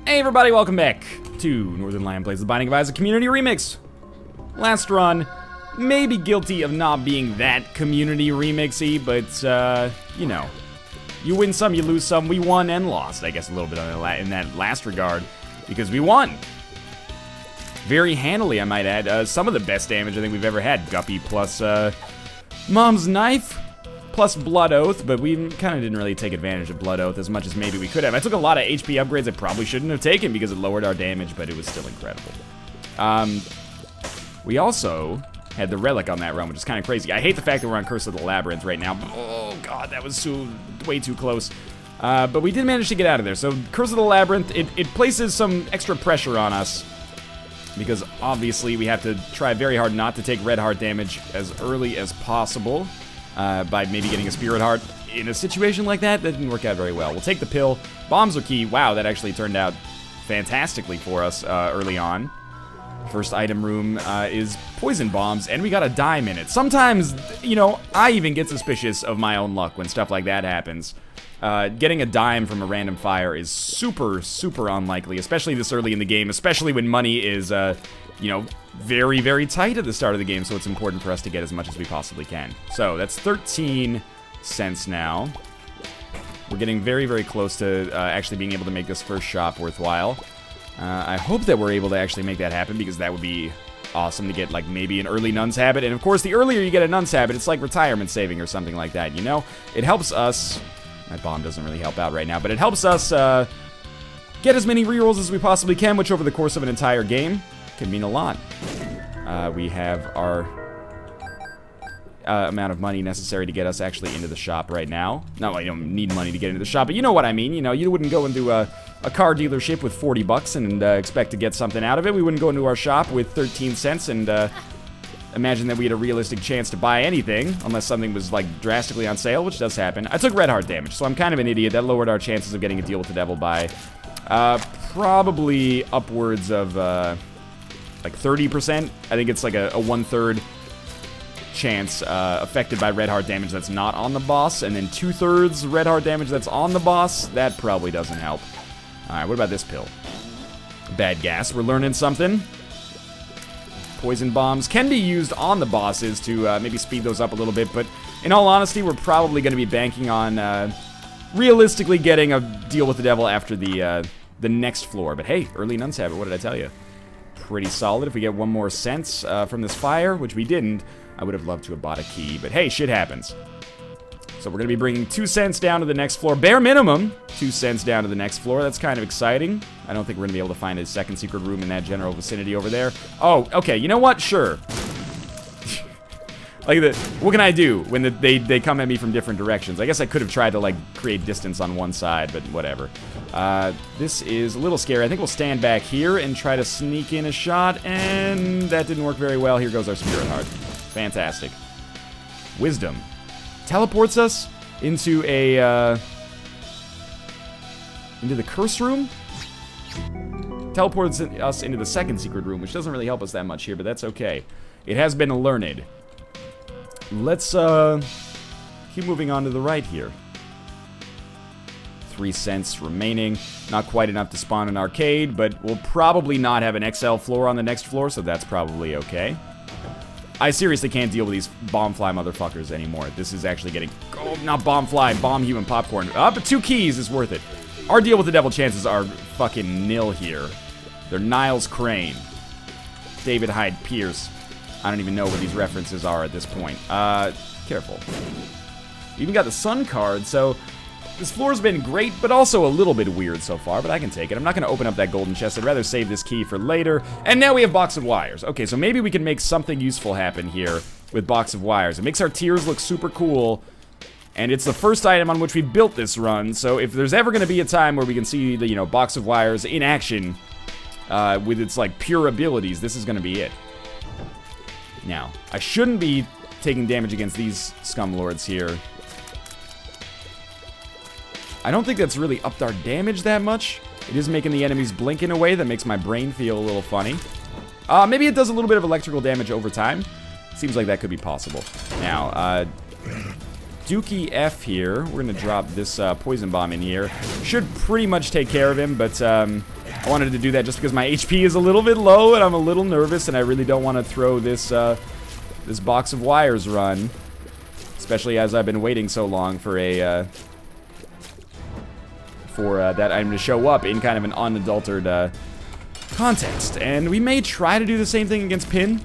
Hey everybody, welcome back to Northernlion Plays the Binding of Isaac Community Remix. Last run, maybe guilty of not being that community remixy, but you know, you win some, you lose some. We won and lost, I guess, a little bit in that last regard, because we won. Very handily, I might add. Some of the best damage I think we've ever had. Guppy plus Mom's Knife plus Blood Oath, but we kind of didn't really take advantage of Blood Oath as much as maybe we could have. I took a lot of HP upgrades I probably shouldn't have taken because it lowered our damage, but it was still incredible. We also had the Relic on that run, which is kind of crazy. I hate the fact that we're on Curse of the Labyrinth right now. Oh god, that was way too close. But we did manage to get out of there. So Curse of the Labyrinth, it places some extra pressure on us, because obviously we have to try very hard not to take red heart damage as early as possible. By maybe getting a Spirit Heart. In a situation like that, that didn't work out very well. We'll take the pill. Bombs are key. Wow, that actually turned out fantastically for us early on. First item room is poison bombs, and we got a dime in it. Sometimes, you know, I even get suspicious of my own luck when stuff like that happens. Getting a dime from a random fire is super, super unlikely, especially this early in the game, especially when money is, you know, very, very tight at the start of the game, so it's important for us to get as much as we possibly can. So, that's 13 cents now. We're getting very, very close to actually being able to make this first shop worthwhile. I hope that we're able to actually make that happen, because that would be awesome to get, like, maybe an early Nun's Habit. And, of course, the earlier you get a Nun's Habit, it's like retirement saving or something like that, you know? It helps us... My bomb doesn't really help out right now, but it helps us get as many rerolls as we possibly can, which over the course of an entire game can mean a lot. We have our amount of money necessary to get us actually into the shop right now. No, I don't need money to get into the shop, but you know what I mean. You know, you wouldn't go into a car dealership with 40 bucks and expect to get something out of it. We wouldn't go into our shop with 13 cents and imagine that we had a realistic chance to buy anything, unless something was, like, drastically on sale, which does happen. I took red heart damage, so I'm kind of an idiot. That lowered our chances of getting a deal with the devil by probably upwards of, like 30%. I think it's like a 1/3 chance affected by red heart damage that's not on the boss, and then 2/3 red heart damage that's on the boss. That probably doesn't help. Alright, what about this pill? Bad gas. We're learning something. Poison bombs can be used on the bosses to maybe speed those up a little bit, but in all honesty, we're probably going to be banking on realistically getting a deal with the devil after the next floor. But hey, early Nun's Habit, what did I tell you? Pretty solid. If we get one more cents from this fire, which we didn't, I would have loved to have bought a key, but hey, shit happens. So we're going to be bringing 2 cents down to the next floor. Bare minimum, 2 cents down to the next floor. That's kind of exciting. I don't think we're going to be able to find a second secret room in that general vicinity over there. Oh, okay, you know what? Sure. Like, what can I do when they come at me from different directions? I guess I could have tried to, like, create distance on one side, but whatever. This is a little scary. I think we'll stand back here and try to sneak in a shot, and that didn't work very well. Here goes our Spirit Heart. Fantastic. Wisdom. Teleports us into a, into the curse room? Teleports us into the second secret room, which doesn't really help us that much here, but that's okay. It has been learned. Let's, keep moving on to the right here. 3 cents remaining. Not quite enough to spawn an arcade, but we'll probably not have an XL floor on the next floor, so that's probably okay. I seriously can't deal with these bomb fly motherfuckers anymore. This is actually getting... Oh, not bomb fly, bomb human popcorn. But 2 keys is worth it. Our deal with the devil chances are fucking nil here. They're Niles Crane. David Hyde Pierce. I don't even know what these references are at this point. Careful. We even got the sun card, so... This floor's been great, but also a little bit weird so far, but I can take it. I'm not going to open up that golden chest. I'd rather save this key for later. And now we have Box of Wires. Okay, so maybe we can make something useful happen here with Box of Wires. It makes our tiers look super cool, and it's the first item on which we built this run, so if there's ever going to be a time where we can see the, you know, Box of Wires in action with its, like, pure abilities, this is going to be it. Now, I shouldn't be taking damage against these scumlords here. I don't think that's really upped our damage that much. It is making the enemies blink in a way that makes my brain feel a little funny. Maybe it does a little bit of electrical damage over time. Seems like that could be possible. Now, Dookie F here. We're going to drop this poison bomb in here. Should pretty much take care of him, but I wanted to do that just because my HP is a little bit low and I'm a little nervous and I really don't want to throw this, this box of wires run. Especially as I've been waiting so long for a, that item to show up in kind of an unadulterated, context. And we may try to do the same thing against Pin.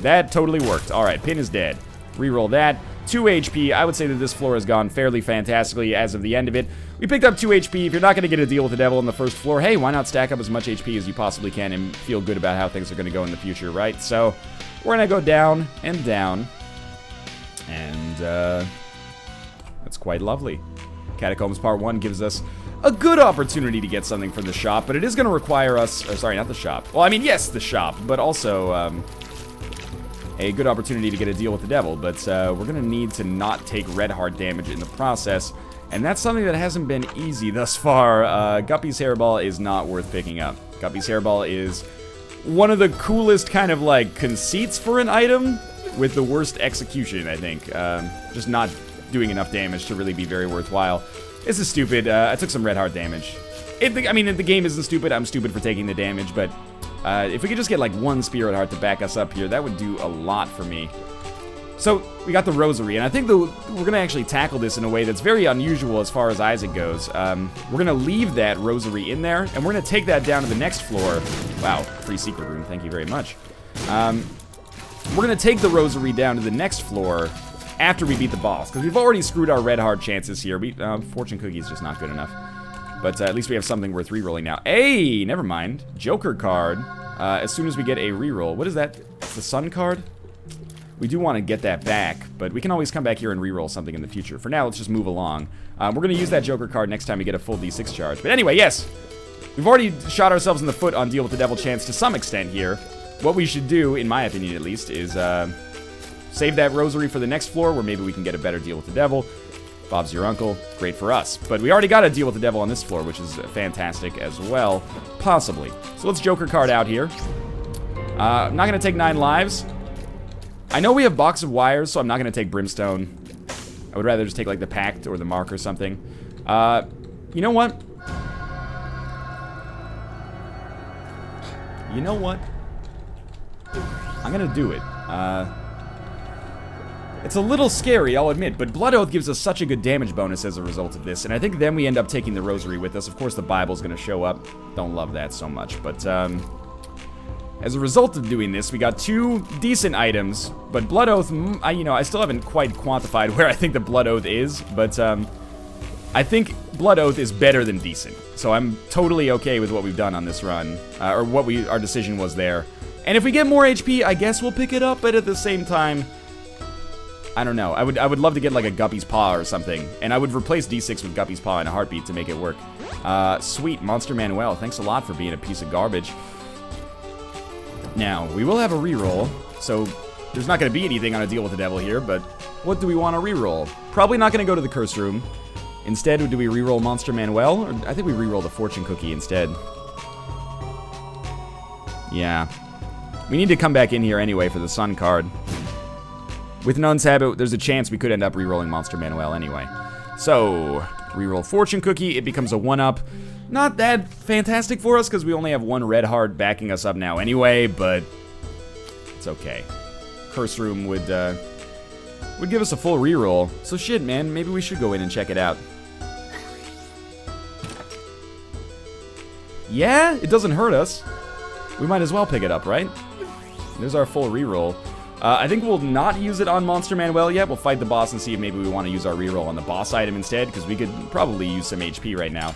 That totally worked. Alright, Pin is dead. Reroll that. 2 HP. I would say that this floor has gone fairly fantastically as of the end of it. We picked up 2 HP. If you're not going to get a deal with the devil on the first floor, hey, why not stack up as much HP as you possibly can and feel good about how things are going to go in the future, right? So, we're going to go down and down. And, that's quite lovely. Catacombs Part 1 gives us a good opportunity to get something from the shop, but it is going to require us... Or, sorry, not the shop. Well, I mean, yes, the shop, but also, a good opportunity to get a deal with the devil, but we're going to need to not take red heart damage in the process, and that's something that hasn't been easy thus far. Guppy's Hairball is not worth picking up. Guppy's Hairball is one of the coolest kind of, like, conceits for an item, with the worst execution, I think. Just not doing enough damage to really be very worthwhile. This is stupid. I took some red heart damage. I mean, the game isn't stupid. I'm stupid for taking the damage, but if we could just get like one spirit heart to back us up here, that would do a lot for me. So we got the rosary, and I think we're gonna actually tackle this in a way that's very unusual as far as Isaac goes. We're gonna leave that rosary in there, and we're gonna take that down to the next floor. Wow, free secret room. Thank you very much. We're gonna take the rosary down to the next floor after we beat the boss, because we've already screwed our red heart chances here. Fortune cookie is just not good enough. But at least we have something worth rerolling now. Hey, never mind. Joker card. As soon as we get a reroll. What is that? It's the sun card? We do want to get that back, but we can always come back here and reroll something in the future. For now, let's just move along. We're going to use that Joker card next time we get a full D6 charge. But anyway, yes. We've already shot ourselves in the foot on Deal with the Devil chance to some extent here. What we should do, in my opinion at least, is save that rosary for the next floor where maybe we can get a better deal with the devil. Bob's your uncle. Great for us. But we already got a deal with the devil on this floor, which is fantastic as well. Possibly. So let's Joker card out here. I'm not going to take 9 lives. I know we have Box of Wires, so I'm not going to take Brimstone. I would rather just take, like, the Pact or the Mark or something. You know what? You know what? I'm going to do it. It's a little scary, I'll admit, but Blood Oath gives us such a good damage bonus as a result of this, and I think then we end up taking the Rosary with us. Of course, the Bible's going to show up. Don't love that so much, but, as a result of doing this, we got 2 decent items, but Blood Oath, I still haven't quite quantified where I think the Blood Oath is, but, I think Blood Oath is better than decent, so I'm totally okay with what we've done on this run, or what our decision was there. And if we get more HP, I guess we'll pick it up, but at the same time, I don't know. I would love to get like a Guppy's Paw or something, and I would replace D6 with Guppy's Paw in a heartbeat to make it work. Sweet, Monster Manuel, thanks a lot for being a piece of garbage. Now, we will have a reroll, so there's not going to be anything on a Deal with the Devil here, but what do we want to reroll? Probably not going to go to the Curse Room. Instead, do we reroll Monster Manuel? Or I think we reroll the Fortune Cookie instead. Yeah. We need to come back in here anyway for the Sun card. With Nun's Habit, there's a chance we could end up rerolling Monster Manuel anyway. So, reroll Fortune Cookie, it becomes a 1-up. Not that fantastic for us, because we only have 1 red heart backing us up now anyway, but it's okay. Curse Room would give us a full reroll. So shit, man, maybe we should go in and check it out. Yeah, it doesn't hurt us. We might as well pick it up, right? There's our full reroll. I think we'll not use it on Monster Manuel yet. We'll fight the boss and see if maybe we want to use our reroll on the boss item instead, because we could probably use some HP right now.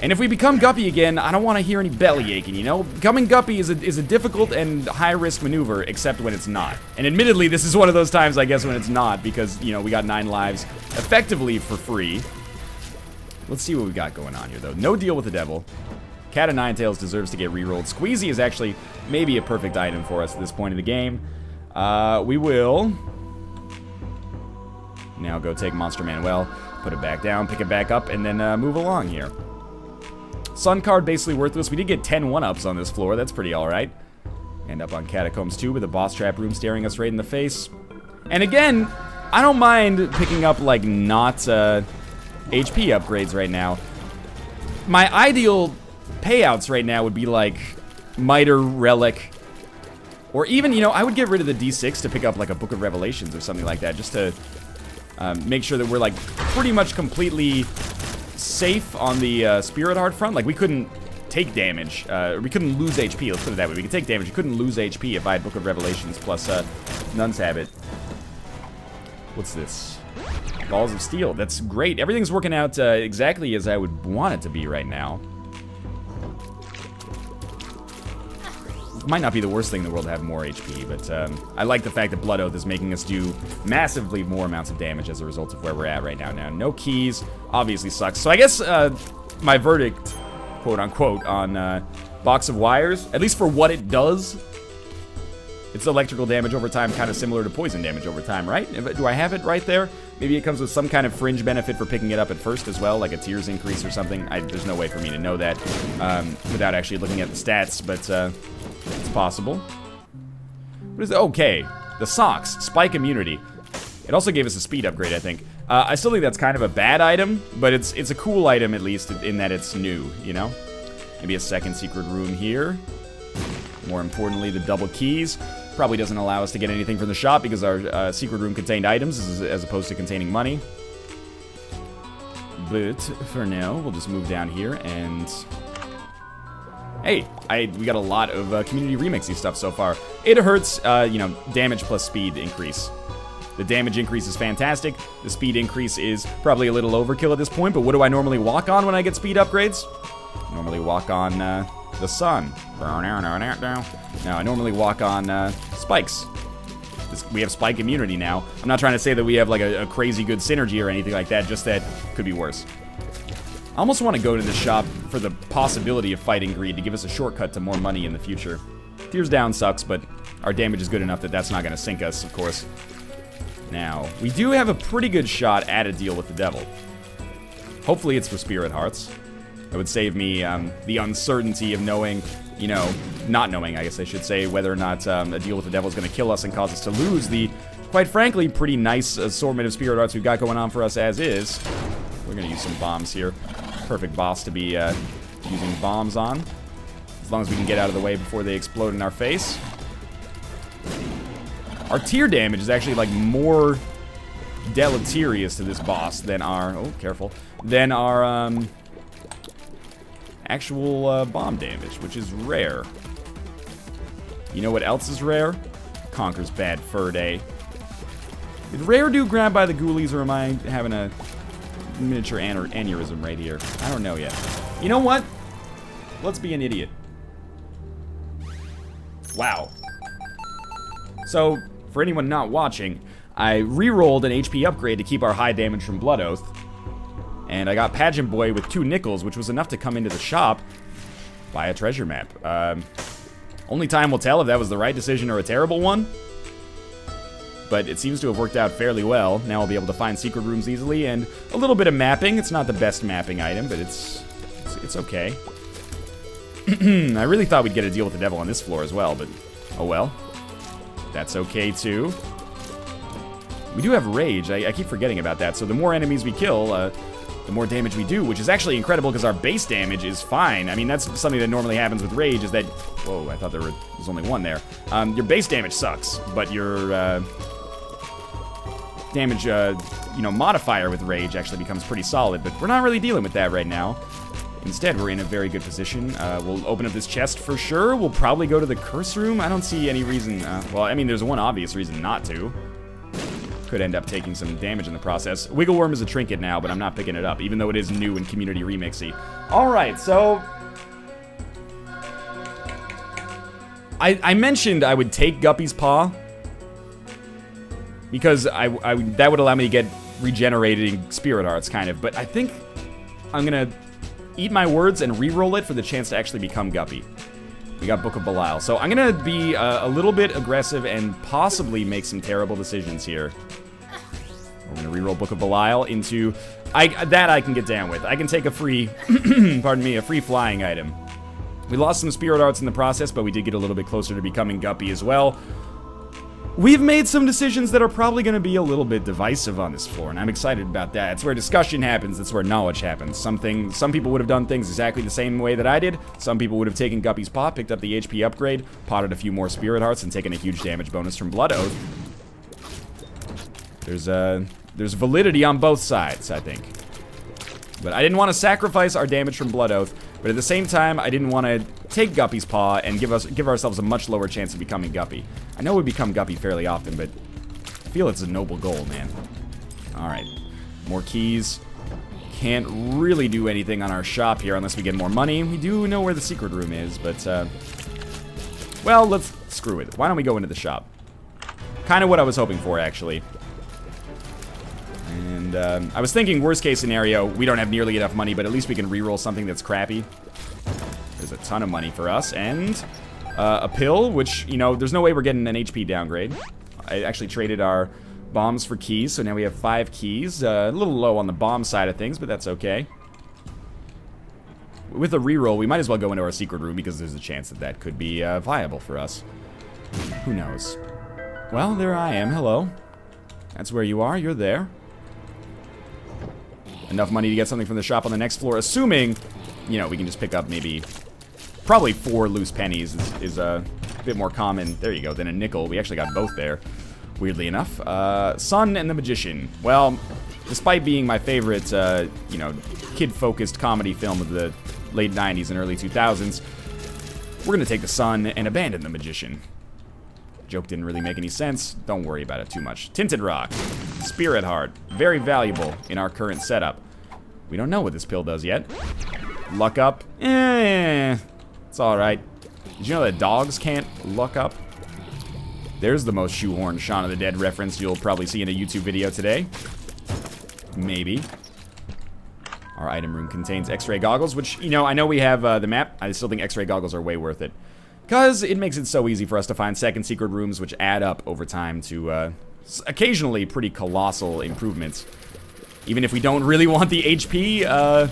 And if we become Guppy again, I don't want to hear any belly aching, you know? Becoming Guppy is a difficult and high-risk maneuver, except when it's not. And admittedly, this is one of those times, I guess, when it's not, because, you know, we got 9 lives effectively for free. Let's see what we got going on here, though. No Deal with the Devil. Cat of Nine Tails deserves to get rerolled. Squeezy is actually maybe a perfect item for us at this point in the game. We will now go take Monster Manuel, put it back down, pick it back up, and then move along here. Sun card basically worthless. We did get 10 1-ups on this floor. That's pretty alright. End up on Catacombs II with a boss trap room staring us right in the face. And again, I don't mind picking up, like, not HP upgrades right now. My ideal payouts right now would be like Miter, Relic, or even, you know, I would get rid of the D6 to pick up like a Book of Revelations or something like that, just to make sure that we're like pretty much completely safe on the Spirit Heart front. Like we couldn't take damage, we couldn't lose HP, let's put it that way. We could take damage, we couldn't lose HP if I had Book of Revelations plus Nun's Habit. What's this? Balls of Steel, that's great. Everything's working out exactly as I would want it to be right now. Might not be the worst thing in the world to have more HP, but I like the fact that Blood Oath is making us do massively more amounts of damage as a result of where we're at right now. Now, no keys obviously sucks. So I guess my verdict, quote unquote, on Box of Wires, at least for what it does, it's electrical damage over time, kind of similar to poison damage over time, right? Do I have it right there? Maybe it comes with some kind of fringe benefit for picking it up at first as well, like a tears increase or something. There's no way for me to know that without actually looking at the stats, but it's possible. What is it? Okay, the socks, spike immunity. It also gave us a speed upgrade, I think. I still think that's kind of a bad item, but it's a cool item at least in that it's new, you know? Maybe a second secret room here. More importantly, the double keys. Probably doesn't allow us to get anything from the shop because our secret room contained items as opposed to containing money. But for now, we'll just move down here and... Hey, we got a lot of community remixy stuff so far. It hurts, you know, damage plus speed increase. The damage increase is fantastic. The speed increase is probably a little overkill at this point, but what do I normally walk on when I get speed upgrades? Normally walk on the sun. No, I normally walk on spikes. We have spike immunity now. I'm not trying to say that we have like a crazy good synergy or anything like that, just that could be worse. I almost want to go to the shop for the possibility of fighting greed to give us a shortcut to more money in the future. Tears down sucks, but our damage is good enough that that's not going to sink us, of course. Now, we do have a pretty good shot at a deal with the devil. Hopefully it's for Spirit Hearts. That would save me the uncertainty of knowing, you know, not knowing, I guess I should say, whether or not a deal with the devil is going to kill us and cause us to lose the, quite frankly, pretty nice assortment of Spirit Hearts we've got going on for us as is. We're going to use some bombs here. Perfect boss to be using bombs on. As long as we can get out of the way before they explode in our face. Our tear damage is actually, like, more deleterious to this boss than our... Oh, careful. Than our, actual bomb damage, which is rare. You know what else is rare? Conker's Bad Fur Day. Did rare do grab by the ghoulies, or am I having a miniature aneurysm right here? I don't know yet. You know what? Let's be an idiot. Wow. So, for anyone not watching, I re-rolled an HP upgrade to keep our high damage from Blood Oath. And I got Pageant Boy with 2 nickels, which was enough to come into the shop, buy a treasure map. Only time will tell if that was the right decision or a terrible one. But it seems to have worked out fairly well. Now I'll be able to find secret rooms easily, and a little bit of mapping. It's not the best mapping item, but it's okay. I really thought we'd get a deal with the devil on this floor as well, but oh well. That's okay too. We do have rage. I keep forgetting about that. So the more enemies we kill, the more damage we do, which is actually incredible because our base damage is fine. I mean, that's something that normally happens with rage, is that... Whoa, I thought there was only one there. Your base damage sucks, but your damage, you know, modifier with rage actually becomes pretty solid, but we're not really dealing with that right now. Instead, we're in a very good position. We'll open up this chest for sure. We'll probably go to the curse room. I don't see any reason... well, I mean, there's one obvious reason not to. Could end up taking some damage in the process. Wiggle Worm is a trinket now, but I'm not picking it up, even though it is new and community remixy. Alright, so... I mentioned I would take Guppy's Paw, because that would allow me to get regenerating Spirit Hearts, kind of, but I think I'm gonna eat my words and re-roll it for the chance to actually become Guppy. We got Book of Belial. So I'm gonna be a little bit aggressive and possibly make some terrible decisions here. We're gonna re-roll Book of Belial into... that I can get down with. I can take a free... pardon me, a free flying item. We lost some Spirit Hearts in the process, but we did get a little bit closer to becoming Guppy as well. we've made some decisions that are probably going to be a little bit divisive on this floor, and I'm excited about that. It's where discussion happens. It's where knowledge happens. Some people would have done things exactly the same way that I did. Some people would have taken Guppy's Paw, picked up the HP upgrade, potted a few more Spirit Hearts, and taken a huge damage bonus from Blood Oath. There's validity on both sides, I think. But I didn't want to sacrifice our damage from Blood Oath, but at the same time, I didn't want to take Guppy's Paw and give ourselves a much lower chance of becoming Guppy. I know we become Guppy fairly often, but I feel it's a noble goal, man. Alright. More keys. Can't really do anything on our shop here unless we get more money. We do know where the secret room is, but, well, let's screw it. Why don't we go into the shop? Kind of what I was hoping for, actually. And, I was thinking worst case scenario, we don't have nearly enough money, but at least we can reroll something that's crappy. There's a ton of money for us, and a pill, which, you know, there's no way we're getting an HP downgrade. I actually traded our bombs for keys, so now we have 5 keys. A little low on the bomb side of things, but that's okay. With a reroll, we might as well go into our secret room because there's a chance that that could be viable for us. Who knows? Well, there I am. Hello. That's where you are. You're there. Enough money to get something from the shop on the next floor, assuming, you know, we can just pick up maybe, probably 4 loose pennies is a bit more common, there you go, than a nickel. We actually got both there, weirdly enough. Sun and the Magician. Well, despite being my favorite, you know, kid-focused comedy film of the late 90s and early 2000s, we're gonna take the Sun and abandon the Magician. Joke didn't really make any sense. Don't worry about it too much. Tinted Rock. Spirit Heart. Very valuable in our current setup. We don't know what this pill does yet. Luck Up. It's alright. Did you know that dogs can't luck up? There's the most shoehorned Shaun of the Dead reference you'll probably see in a YouTube video today. Maybe. Our item room contains X-ray goggles, which, you know, I know we have the map. I still think X-ray goggles are way worth it. Because it makes it so easy for us to find second secret rooms, which add up over time to occasionally pretty colossal improvements. Even if we don't really want the HP,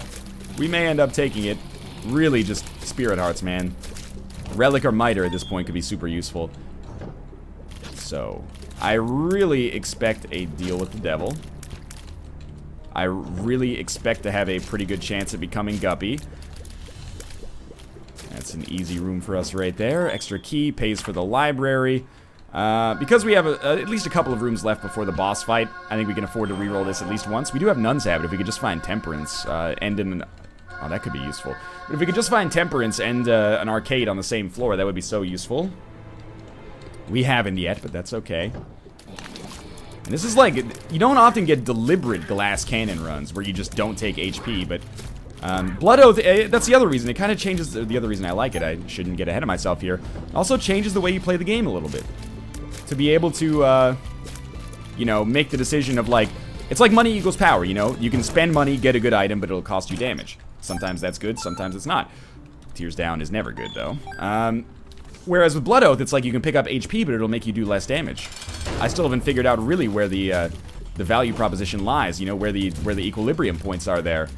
we may end up taking it. Really just Spirit Hearts, man. Relic or Miter at this point could be super useful. So, I really expect a deal with the devil. I really expect to have a pretty good chance of becoming Guppy. That's an easy room for us right there. Extra key pays for the library. Because we have at least a couple of rooms left before the boss fight, I think we can afford to reroll this at least once. We do have Nun's Habit. If we could just find Temperance, end in an... Oh, that could be useful. But if we could just find Temperance and an arcade on the same floor, that would be so useful. We haven't yet, but that's okay. And this is like... You don't often get deliberate glass cannon runs where you just don't take HP, but... Blood Oath, that's the other reason. It kind of changes the other reason I like it. I shouldn't get ahead of myself here. It also changes the way you play the game a little bit. To be able to, you know, make the decision of like, it's like money equals power, you know? You can spend money, get a good item, but it'll cost you damage. Sometimes that's good, sometimes it's not. Tears Down is never good, though. Whereas with Blood Oath, it's like you can pick up HP, but it'll make you do less damage. I still haven't figured out really where the value proposition lies, you know, where the equilibrium points are there.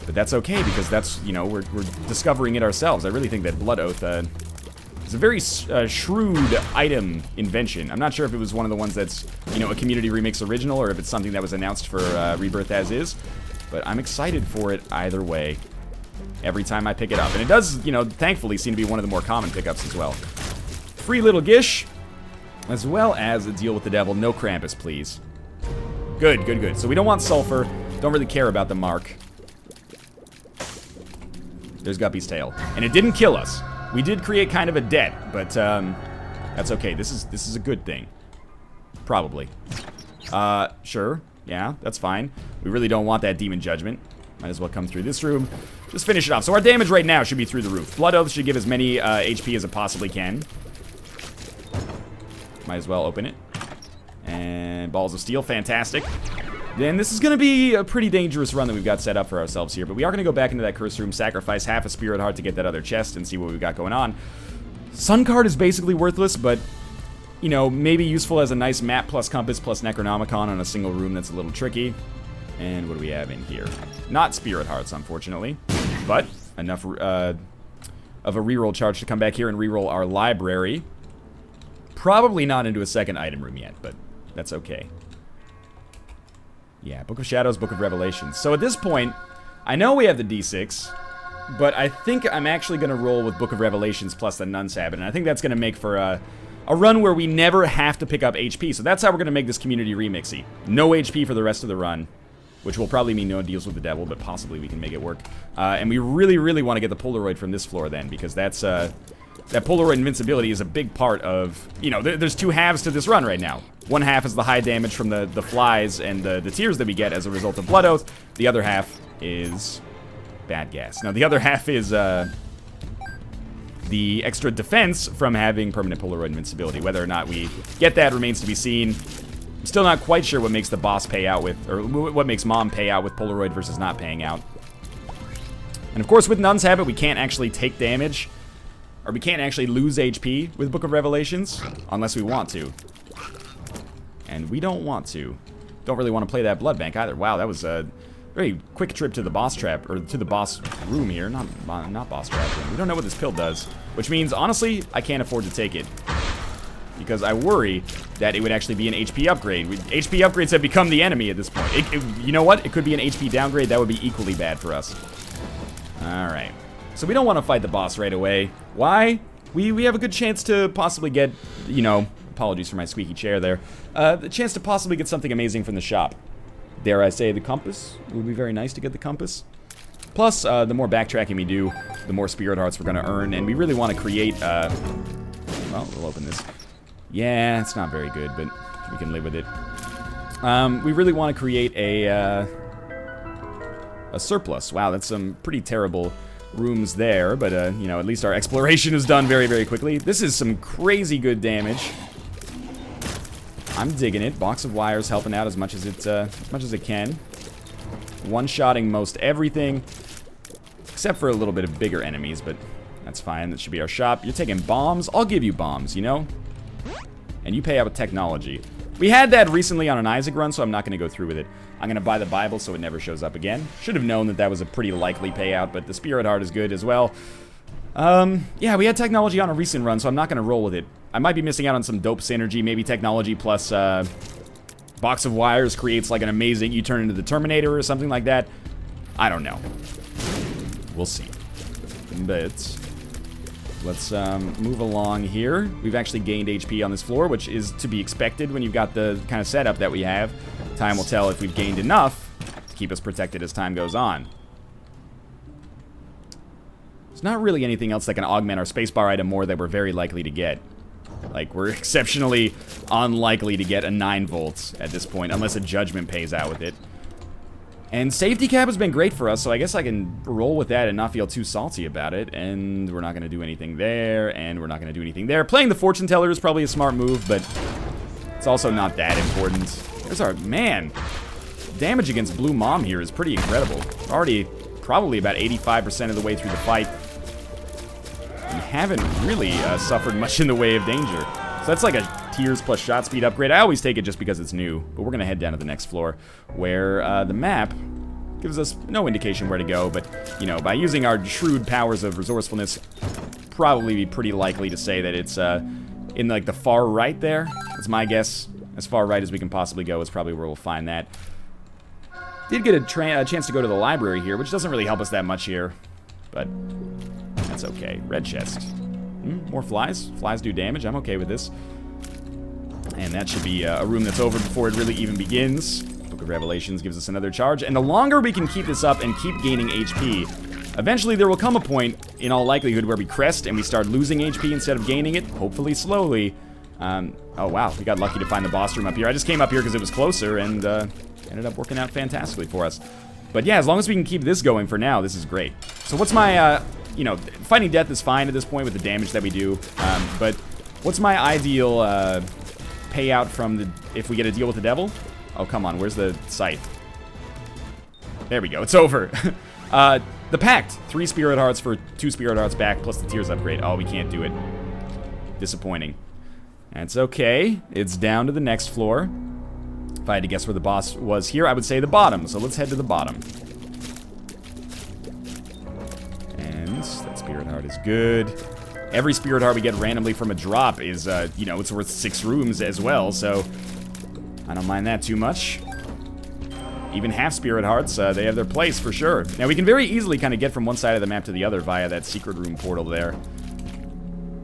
But that's okay, because that's, you know, we're discovering it ourselves. I really think that Blood Oath is a very shrewd item invention. I'm not sure if it was one of the ones that's, you know, a community remix original, or if it's something that was announced for Rebirth as is. But I'm excited for it either way, every time I pick it up. And it does, you know, thankfully seem to be one of the more common pickups as well. Free little Gish, as well as a deal with the devil. No Krampus, please. Good, good, good. So we don't want Sulfur. Don't really care about the Mark. There's Guppy's tail. And it didn't kill us. We did create kind of a debt, but that's okay. This is a good thing. Probably. Sure. Yeah, that's fine. We really don't want that Demon Judgment. Might as well come through this room. Just finish it off. So our damage right now should be through the roof. Blood Oath should give as many HP as it possibly can. Might as well open it. And Balls of Steel, fantastic. Then this is going to be a pretty dangerous run that we've got set up for ourselves here. But we are going to go back into that curse room, sacrifice half a Spirit Heart to get that other chest and see what we've got going on. Sun card is basically worthless, but, you know, maybe useful as a nice map plus compass plus Necronomicon on a single room that's a little tricky. And what do we have in here? Not Spirit Hearts, unfortunately. But enough of a reroll charge to come back here and reroll our library. Probably not into a second item room yet, but that's okay. Yeah, Book of Shadows, Book of Revelations. So at this point, I know we have the D6, but I think I'm actually going to roll with Book of Revelations plus the Nun's Habit, and I think that's going to make for a run where we never have to pick up HP. So that's how we're going to make this community remixy. No HP for the rest of the run, which will probably mean no deals with the devil, but possibly we can make it work. And we really, really want to get the Polaroid from this floor then, because that's that Polaroid invincibility is a big part of, you know, there's two halves to this run right now. One half is the high damage from the flies and the tears that we get as a result of Blood Oath. The other half is bad gas. Now, the other half is the extra defense from having permanent Polaroid invincibility. Whether or not we get that remains to be seen. I'm still not quite sure what makes the boss pay out with, or what makes Mom pay out with Polaroid versus not paying out. And of course, with Nun's Habit, we can't actually take damage, or we can't actually lose HP with Book of Revelations, unless we want to. And we don't want to. Don't really want to play that blood bank either. Wow, that was a very quick trip to the boss trap, or to the boss room here. Not boss trap. We don't know what this pill does, which means, honestly, I can't afford to take it. Because I worry that it would actually be an HP upgrade. HP upgrades have become the enemy at this point. You know what? It could be an HP downgrade. That would be equally bad for us. Alright. So we don't want to fight the boss right away. Why? We have a good chance to possibly get, you know, apologies for my squeaky chair there, the chance to possibly get something amazing from the shop. Dare I say the compass? It would be very nice to get the compass. Plus, the more backtracking we do, the more spirit hearts we're going to earn, and we really want to create, well, we'll open this. Yeah, it's not very good, but we can live with it. We really want to create a surplus. Wow, that's some pretty terrible rooms there, but, you know, at least our exploration is done very, very quickly. This is some crazy good damage. I'm digging it. Box of wires helping out as much as it can. One-shotting most everything, except for a little bit of bigger enemies, but that's fine. That should be our shop. You're taking bombs? I'll give you bombs, you know? And you pay out with technology. We had that recently on an Isaac run, so I'm not going to go through with it. I'm going to buy the Bible so it never shows up again. Should have known that that was a pretty likely payout, but the Spirit Heart is good as well. Yeah, we had technology on a recent run, so I'm not going to roll with it. I might be missing out on some dope synergy. Maybe technology plus box of wires creates like an amazing, you turn into the Terminator or something like that. I don't know. We'll see. But let's move along here. We've actually gained HP on this floor, which is to be expected when you've got the kind of setup that we have. Time will tell if we've gained enough to keep us protected as time goes on. There's not really anything else that can augment our spacebar item more that we're very likely to get. Like, we're exceptionally unlikely to get a 9 volts at this point, unless a judgment pays out with it. And safety cap has been great for us, so I guess I can roll with that and not feel too salty about it. And we're not going to do anything there, and we're not going to do anything there. Playing the fortune teller is probably a smart move, but it's also not that important. There's our, man, damage against Blue Mom here is pretty incredible. We're already probably about 85% of the way through the fight. We haven't really suffered much in the way of danger. So that's like a tears plus shot speed upgrade. I always take it just because it's new, but we're going to head down to the next floor where the map gives us no indication where to go, but, you know, by using our shrewd powers of resourcefulness, probably be pretty likely to say that it's in, like, the far right there. That's my guess. As far right as we can possibly go is probably where we'll find that. Did get a chance to go to the library here, which doesn't really help us that much here, but that's okay. Red chest. More flies. Flies do damage. I'm okay with this. And that should be a room that's over before it really even begins. Book of Revelations gives us another charge. And the longer we can keep this up and keep gaining HP, eventually there will come a point, in all likelihood, where we crest and we start losing HP instead of gaining it, hopefully slowly. Oh wow, we got lucky to find the boss room up here. I just came up here because it was closer and ended up working out fantastically for us. But yeah, as long as we can keep this going for now, this is great. So what's my, you know, fighting death is fine at this point with the damage that we do. But what's my ideal payout from the, if we get a deal with the devil? Oh, come on, where's the scythe? There we go, it's over. The Pact, 3 Spirit Hearts for 2 Spirit Hearts back, plus the Tears upgrade. Oh, we can't do it. Disappointing. That's okay, it's down to the next floor. If I had to guess where the boss was here, I would say the bottom, so let's head to the bottom. And that Spirit Heart is good. every Spirit Heart we get randomly from a drop is, you know, it's worth 6 rooms as well, so I don't mind that too much. Even half Spirit Hearts, they have their place for sure. Now, we can very easily kind of get from one side of the map to the other via that secret room portal there.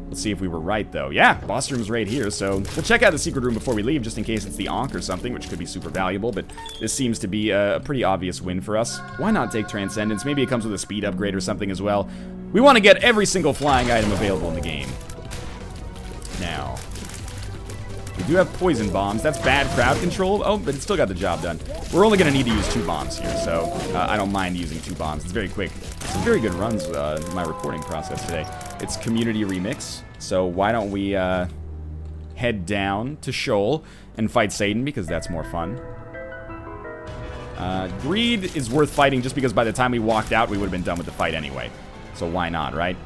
Let's see if we were right, though. Yeah, boss room's right here, so we'll check out the secret room before we leave, just in case it's the Ankh or something, which could be super valuable, but this seems to be a pretty obvious win for us. Why not take Transcendence? Maybe it comes with a speed upgrade or something as well. We want to get every single flying item available in the game. Now, we do have poison bombs. That's bad crowd control. Oh, but it still got the job done. We're only going to need to use 2 bombs here, so I don't mind using 2 bombs. It's very quick. Some very good runs in my recording process today. It's Community Remix, so why don't we head down to Shoal and fight Satan, because that's more fun. Greed is worth fighting just because by the time we walked out, we would have been done with the fight anyway. So why not, right?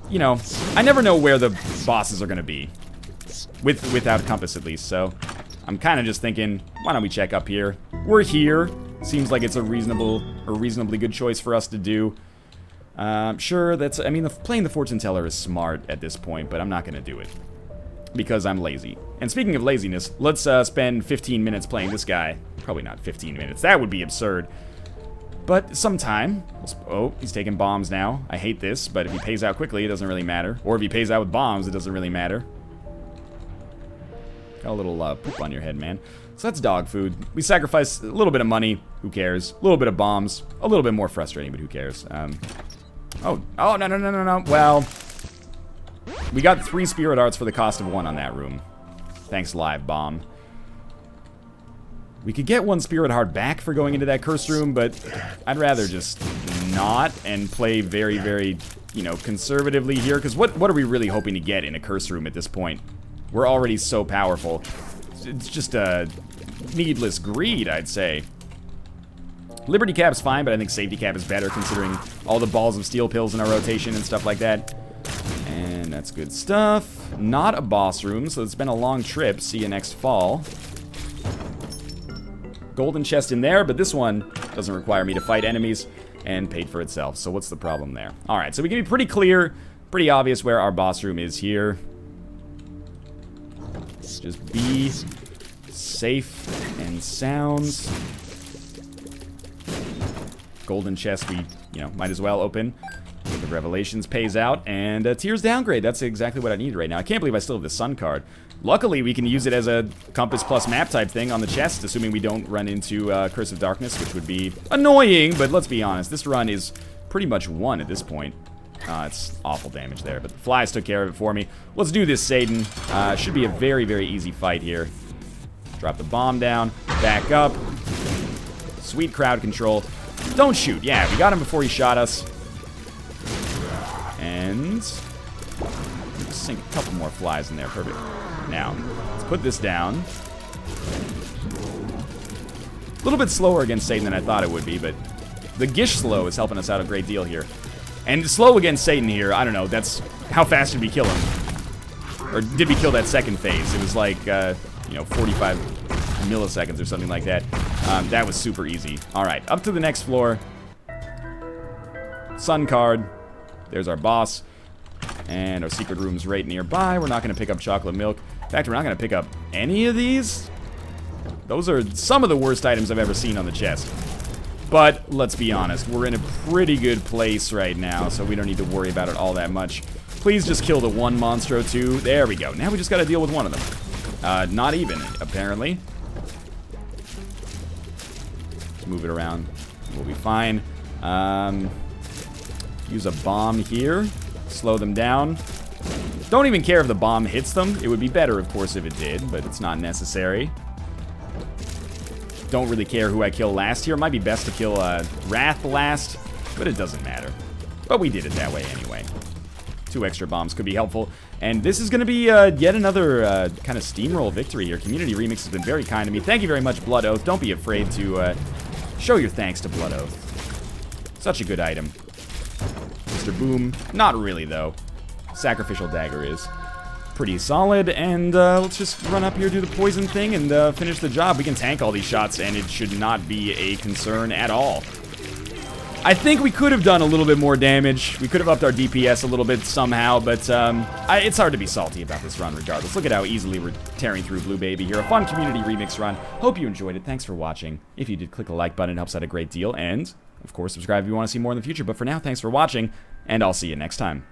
You know, I never know where the bosses are going to be. Without compass, at least, so I'm kind of just thinking, why don't we check up here? We're here. Seems like it's a reasonably good choice for us to do. Sure, that's, I mean, playing the fortune teller is smart at this point, but I'm not going to do it. Because I'm lazy. And speaking of laziness, let's spend 15 minutes playing this guy. Probably not 15 minutes. That would be absurd. But sometime. Oh, he's taking bombs now. I hate this, but if he pays out quickly, it doesn't really matter. Or if he pays out with bombs, it doesn't really matter. Got a little poop on your head, man. So that's dog food. We sacrifice a little bit of money. Who cares? A little bit of bombs. A little bit more frustrating, but who cares? Oh, no. Well, we got 3 Spirit Hearts for the cost of 1 on that room. Thanks, Live Bomb. We could get 1 Spirit Heart back for going into that cursed room, but I'd rather just not and play very, very, you know, conservatively here. Because what are we really hoping to get in a cursed room at this point? We're already so powerful. It's just a needless greed, I'd say. Liberty Cap's fine, but I think Safety Cap is better considering all the balls of steel pills in our rotation and stuff like that. And that's good stuff. Not a boss room, so it's been a long trip. See you next fall. Golden chest in there, but this one doesn't require me to fight enemies and paid for itself. So what's the problem there? All right, so we can be pretty clear, pretty obvious where our boss room is here. Just be safe and sound. Golden chest we, you know, might as well open. The Revelations pays out, and Tears downgrade. That's exactly what I need right now. I can't believe I still have the Sun card. Luckily, we can use it as a compass plus map type thing on the chest, assuming we don't run into Curse of Darkness, which would be annoying, but let's be honest. This run is pretty much won at this point. It's awful damage there, but the flies took care of it for me. Let's do this, Satan. Should be a very, very easy fight here. Drop the bomb down, back up. Sweet crowd control. Don't shoot. Yeah, we got him before he shot us. And sink a couple more flies in there. Perfect. Now, let's put this down. A little bit slower against Satan than I thought it would be, but the Gish slow is helping us out a great deal here. And slow against Satan here, I don't know, that's... How fast did we kill him? Or did we kill that second phase? It was like, you know, 45 milliseconds or something like that. That was super easy. Alright, up to the next floor. Sun card. There's our boss. And our secret room's right nearby. We're not going to pick up chocolate milk. In fact, we're not going to pick up any of these. Those are some of the worst items I've ever seen on the chest. But let's be honest, we're in a pretty good place right now, so we don't need to worry about it all that much. Please just kill the one Monstro too. There we go. Now we just got to deal with one of them. Not even, apparently. Let's move it around. We'll be fine. Use a bomb here. Slow them down. Don't even care if the bomb hits them. It would be better, of course, if it did, but it's not necessary. Don't really care who I kill last here. It might be best to kill Wrath last, but it doesn't matter. But we did it that way anyway. 2 extra bombs could be helpful. And this is going to be yet another kind of steamroll victory here. Community Remix has been very kind to me. Thank you very much, Blood Oath. Don't be afraid to show your thanks to Blood Oath. Such a good item. Mr. Boom, not really though. Sacrificial Dagger is pretty solid, and let's just run up here, do the poison thing, and finish the job. We can tank all these shots, and it should not be a concern at all. I think we could have done a little bit more damage. We could have upped our DPS a little bit somehow, but it's hard to be salty about this run regardless. Look at how easily we're tearing through Blue Baby here. A fun community remix run. Hope you enjoyed it. Thanks for watching. If you did, click the like button. It helps out a great deal. And, of course, subscribe if you want to see more in the future. But for now, thanks for watching, and I'll see you next time.